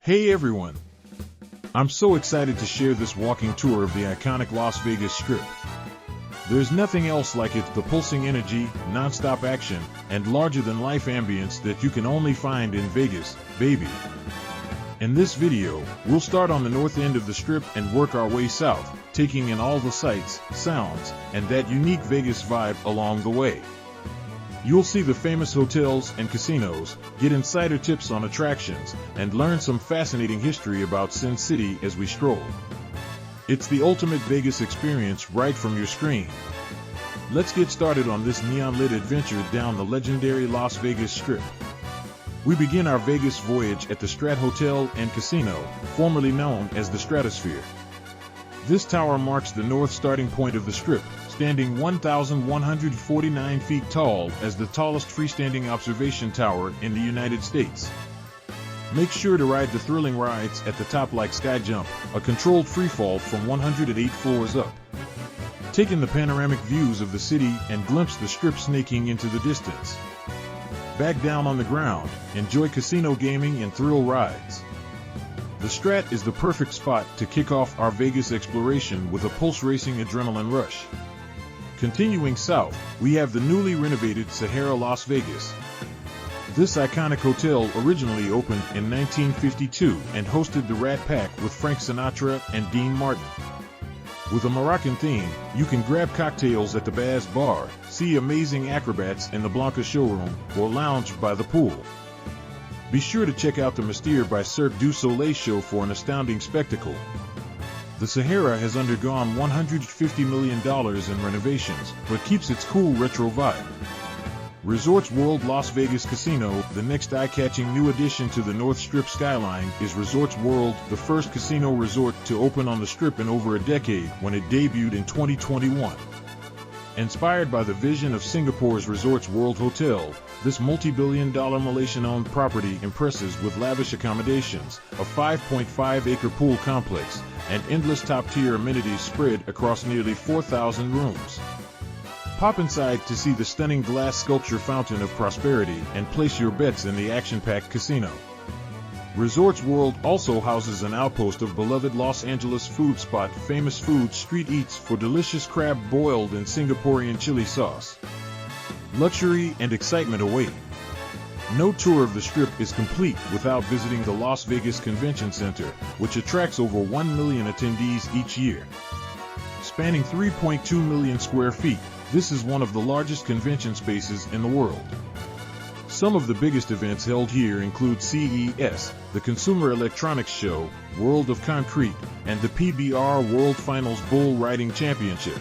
Hey everyone! I'm so excited to share this walking tour of the iconic Las Vegas Strip. There's nothing else like it, the pulsing energy, non-stop action, and larger-than-life ambience that you can only find in Vegas, baby. In this video, we'll start on the north end of the Strip and work our way south, taking in all the sights, sounds, and that unique Vegas vibe along the way. You'll see the famous hotels and casinos, get insider tips on attractions, and learn some fascinating history about Sin City as we stroll. It's the ultimate Vegas experience right from your screen. Let's get started on this neon-lit adventure down the legendary Las Vegas Strip. We begin our Vegas voyage at the Strat Hotel and Casino, formerly known as the Stratosphere. This tower marks the north starting point of the Strip, standing 1,149 feet tall as the tallest freestanding observation tower in the United States. Make sure to ride the thrilling rides at the top like Sky Jump, a controlled freefall from 108 floors up. Take in the panoramic views of the city and glimpse the Strip snaking into the distance. Back down on the ground, enjoy casino gaming and thrill rides. The Strat is the perfect spot to kick off our Vegas exploration with a pulse-racing adrenaline rush. Continuing south, we have the newly renovated Sahara Las Vegas. This iconic hotel originally opened in 1952 and hosted the Rat Pack with Frank Sinatra and Dean Martin. With a Moroccan theme, you can grab cocktails at the Baz Bar, see amazing acrobats in the Blanca showroom, or lounge by the pool. Be sure to check out the Mystere by Cirque du Soleil show for an astounding spectacle. The Sahara has undergone $150 million in renovations, but keeps its cool retro vibe. Resorts World Las Vegas Casino, the next eye-catching new addition to the North Strip skyline, is Resorts World, the first casino resort to open on the Strip in over a decade when it debuted in 2021. Inspired by the vision of Singapore's Resorts World Hotel, this multi-billion-dollar Malaysian-owned property impresses with lavish accommodations, a 5.5-acre pool complex, and endless top-tier amenities spread across nearly 4,000 rooms. Pop inside to see the stunning glass sculpture Fountain of Prosperity and place your bets in the action-packed casino. Resorts World also houses an outpost of beloved Los Angeles food spot Famous Food Street Eats for delicious crab boiled in Singaporean chili sauce. Luxury and excitement await. No tour of the Strip is complete without visiting the Las Vegas Convention Center, which attracts over 1 million attendees each year. Spanning 3.2 million square feet, this is one of the largest convention spaces in the world. Some of the biggest events held here include CES, the Consumer Electronics Show, World of Concrete, and the PBR World Finals Bull Riding Championship.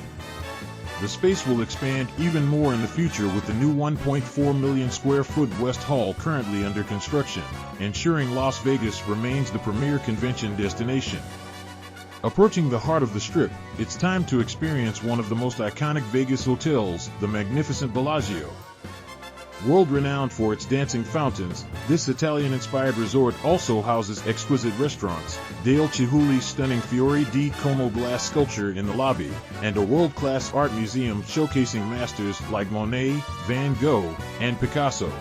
The space will expand even more in the future with the new 1.4 million square foot West Hall currently under construction, ensuring Las Vegas remains the premier convention destination. Approaching the heart of the Strip, it's time to experience one of the most iconic Vegas hotels, the magnificent Bellagio. World-renowned for its dancing fountains, this Italian-inspired resort also houses exquisite restaurants, Dale Chihuly's stunning Fiori di Como glass sculpture in the lobby, and a world-class art museum showcasing masters like Monet, Van Gogh, and Picasso.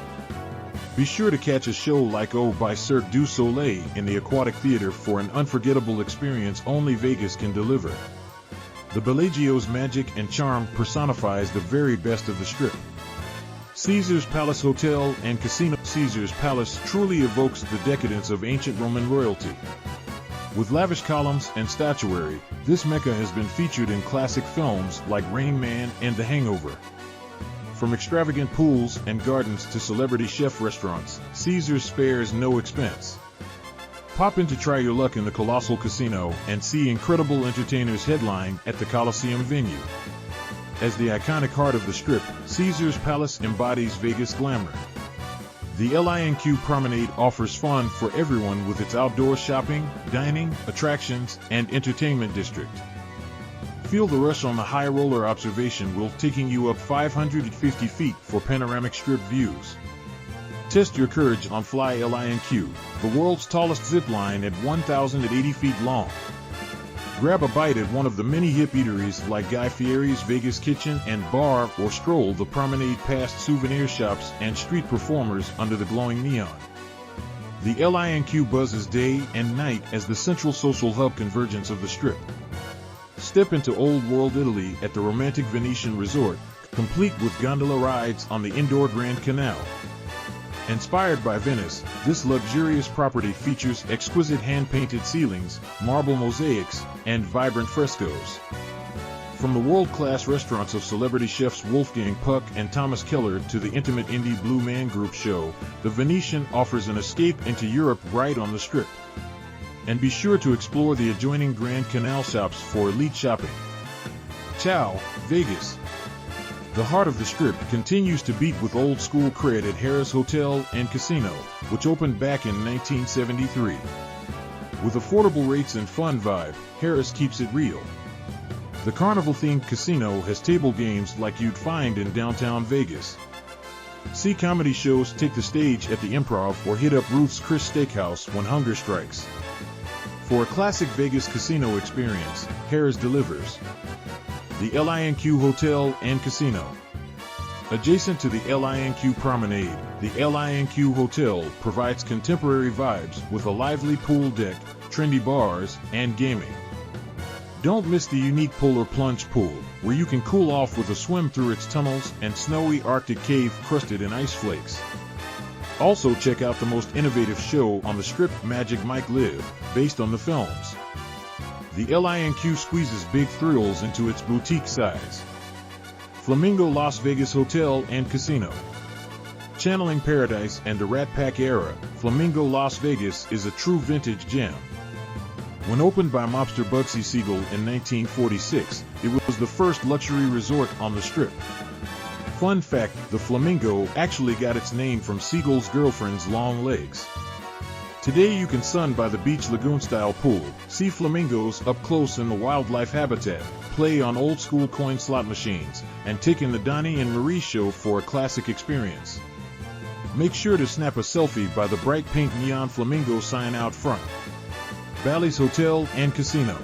Be sure to catch a show like O by Cirque du Soleil in the Aquatic Theater for an unforgettable experience only Vegas can deliver. The Bellagio's magic and charm personifies the very best of the Strip. Caesars Palace Hotel and Casino. Caesars Palace truly evokes the decadence of ancient Roman royalty. With lavish columns and statuary, this Mecca has been featured in classic films like Rain Man and The Hangover. From extravagant pools and gardens to celebrity chef restaurants, Caesars spares no expense. Pop in to try your luck in the colossal casino and see incredible entertainers headline at the Coliseum venue. As the iconic heart of the Strip, Caesars Palace embodies Vegas glamour. The LINQ Promenade offers fun for everyone with its outdoor shopping, dining, attractions, and entertainment district. Feel the rush on the high roller observation wheel taking you up 550 feet for panoramic Strip views. Test your courage on Fly LINQ, the world's tallest zip line at 1,080 feet long. Grab a bite at one of the many hip eateries like Guy Fieri's Vegas Kitchen and Bar, or stroll the promenade past souvenir shops and street performers under the glowing neon. The LINQ buzzes day and night as the central social hub convergence of the Strip. Step into Old World Italy at the romantic Venetian resort, complete with gondola rides on the indoor Grand Canal. Inspired by Venice, this luxurious property features exquisite hand-painted ceilings, marble mosaics, and vibrant frescoes. From the world-class restaurants of celebrity chefs Wolfgang Puck and Thomas Keller to the intimate indie Blue Man Group show, the Venetian offers an escape into Europe right on the Strip. And be sure to explore the adjoining Grand Canal shops for elite shopping. Ciao, Vegas! The heart of the Strip continues to beat with old-school cred at Harrah's Hotel and Casino, which opened back in 1973. With affordable rates and fun vibe, Harrah's keeps it real. The carnival-themed casino has table games like you'd find in downtown Vegas. See comedy shows take the stage at the Improv or hit up Ruth's Chris Steakhouse when hunger strikes. For a classic Vegas casino experience, Harrah's delivers. The LINQ Hotel and Casino. Adjacent to the LINQ Promenade, the LINQ Hotel provides contemporary vibes with a lively pool deck, trendy bars, and gaming. Don't miss the unique polar plunge pool, where you can cool off with a swim through its tunnels and snowy Arctic cave crusted in ice flakes. Also check out the most innovative show on the Strip, Magic Mike Live, based on the films. The LINQ squeezes big thrills into its boutique size. Flamingo Las Vegas Hotel and Casino. Channeling paradise and the Rat Pack era, Flamingo Las Vegas is a true vintage gem. When opened by mobster Bugsy Siegel in 1946, it was the first luxury resort on the Strip. Fun fact, the Flamingo actually got its name from Siegel's girlfriend's long legs. Today you can sun by the beach lagoon-style pool, see flamingos up close in the wildlife habitat, play on old-school coin slot machines, and take in the Donnie and Marie show for a classic experience. Make sure to snap a selfie by the bright pink neon flamingo sign out front. Bally's Hotel and Casino.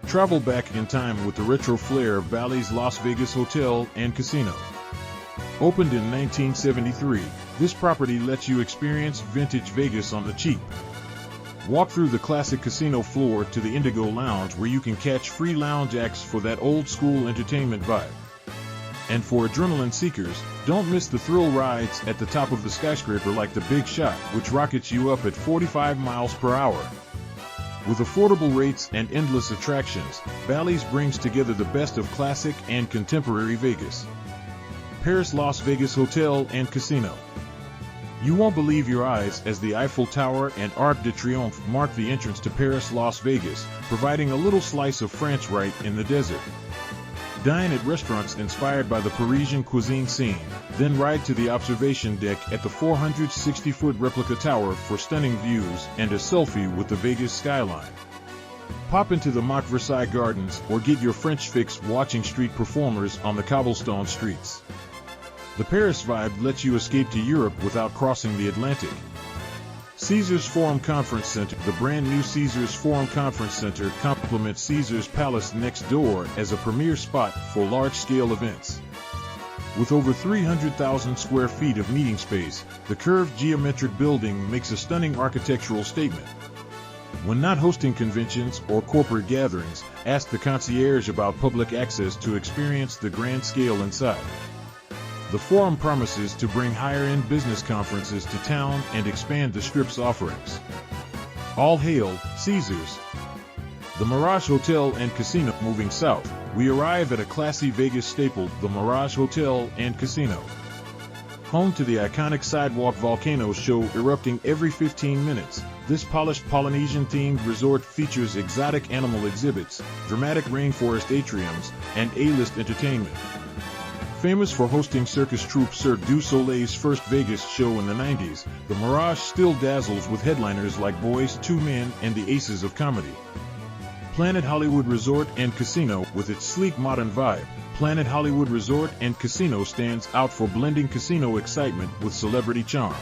Travel back in time with the retro flair of Bally's Las Vegas Hotel and Casino. Opened in 1973, this property lets you experience vintage Vegas on the cheap. Walk through the classic casino floor to the Indigo Lounge where you can catch free lounge acts for that old-school entertainment vibe. And for adrenaline seekers, don't miss the thrill rides at the top of the skyscraper like the Big Shot, which rockets you up at 45 miles per hour. With affordable rates and endless attractions, Bally's brings together the best of classic and contemporary Vegas. Paris Las Vegas Hotel and Casino. You won't believe your eyes as the Eiffel Tower and Arc de Triomphe mark the entrance to Paris Las Vegas, providing a little slice of France right in the desert. Dine at restaurants inspired by the Parisian cuisine scene, then ride to the observation deck at the 460-foot replica tower for stunning views and a selfie with the Vegas skyline. Pop into the Mock Versailles Gardens or get your French fix watching street performers on the cobblestone streets. The Paris vibe lets you escape to Europe without crossing the Atlantic. Caesars Forum Conference Center. The brand new Caesars Forum Conference Center complements Caesars Palace next door as a premier spot for large-scale events. With over 300,000 square feet of meeting space, the curved geometric building makes a stunning architectural statement. When not hosting conventions or corporate gatherings, ask the concierge about public access to experience the grand scale inside. The Forum promises to bring higher-end business conferences to town and expand the Strip's offerings. All hail, Caesars! The Mirage Hotel and Casino. Moving south, we arrive at a classy Vegas staple, the Mirage Hotel and Casino. Home to the iconic Sidewalk Volcano show erupting every 15 minutes, this polished Polynesian-themed resort features exotic animal exhibits, dramatic rainforest atriums, and A-list entertainment. Famous for hosting circus troupe Cirque du Soleil's first Vegas show in the 90s, the Mirage still dazzles with headliners like Boyz II Men and the Aces of Comedy. Planet Hollywood Resort and Casino. With its sleek modern vibe, Planet Hollywood Resort and Casino stands out for blending casino excitement with celebrity charm.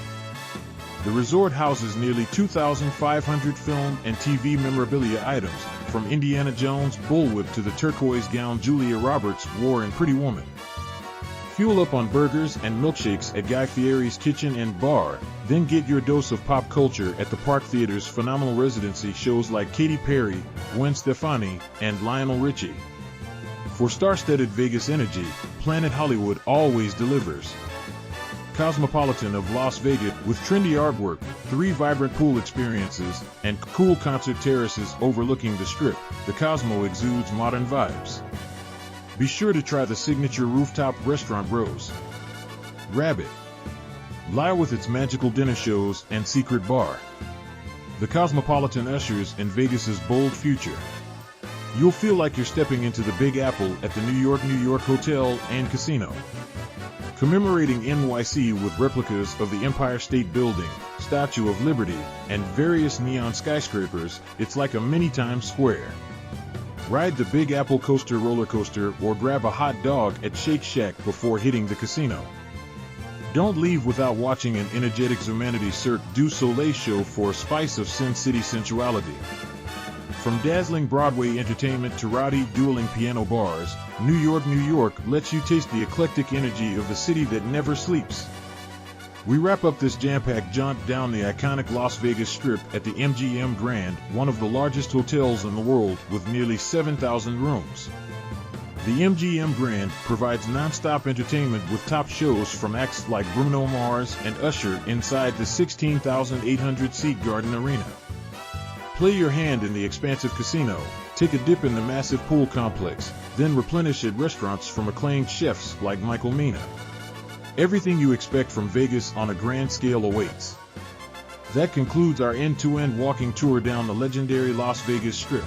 The resort houses nearly 2,500 film and TV memorabilia items, from Indiana Jones' bullwhip to the turquoise gown Julia Roberts wore in Pretty Woman. Fuel up on burgers and milkshakes at Guy Fieri's Kitchen and Bar, then get your dose of pop culture at the Park Theater's phenomenal residency shows like Katy Perry, Gwen Stefani, and Lionel Richie. For star-studded Vegas energy, Planet Hollywood always delivers. Cosmopolitan of Las Vegas with trendy artwork, 3 vibrant pool experiences, and cool concert terraces overlooking the Strip, the Cosmo exudes modern vibes. Be sure to try the signature rooftop restaurant Rose Rabbit Lyre with its magical dinner shows and secret bar. The Cosmopolitan ushers in Vegas's bold future. You'll feel like you're stepping into the Big Apple at the New York Hotel and Casino. Commemorating NYC with replicas of the Empire State Building, Statue of Liberty, and various neon skyscrapers, it's like a mini Times Square. Ride the Big Apple Coaster roller coaster or grab a hot dog at Shake Shack before hitting the casino. Don't leave without watching an energetic Zumanity Cirque du Soleil show for a spice of Sin City sensuality. From dazzling Broadway entertainment to rowdy, dueling piano bars, New York lets you taste the eclectic energy of the city that never sleeps. We wrap up this jam-packed jaunt down the iconic Las Vegas Strip at the MGM Grand, one of the largest hotels in the world with nearly 7,000 rooms. The MGM Grand provides non-stop entertainment with top shows from acts like Bruno Mars and Usher inside the 16,800-seat Garden Arena. Play your hand in the expansive casino, take a dip in the massive pool complex, then replenish at restaurants from acclaimed chefs like Michael Mina. Everything you expect from Vegas on a grand scale awaits. That concludes our end-to-end walking tour down the legendary Las Vegas Strip.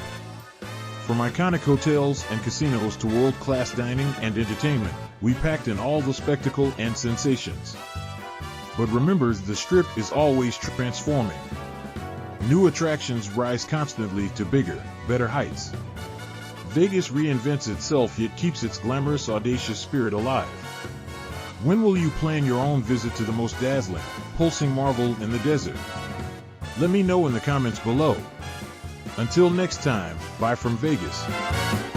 From iconic hotels and casinos to world-class dining and entertainment, we packed in all the spectacle and sensations. But remember, the Strip is always transforming. New attractions rise constantly to bigger, better heights. Vegas reinvents itself yet keeps its glamorous, audacious spirit alive. When will you plan your own visit to the most dazzling, pulsing marvel in the desert? Let me know in the comments below. Until next time, bye from Vegas.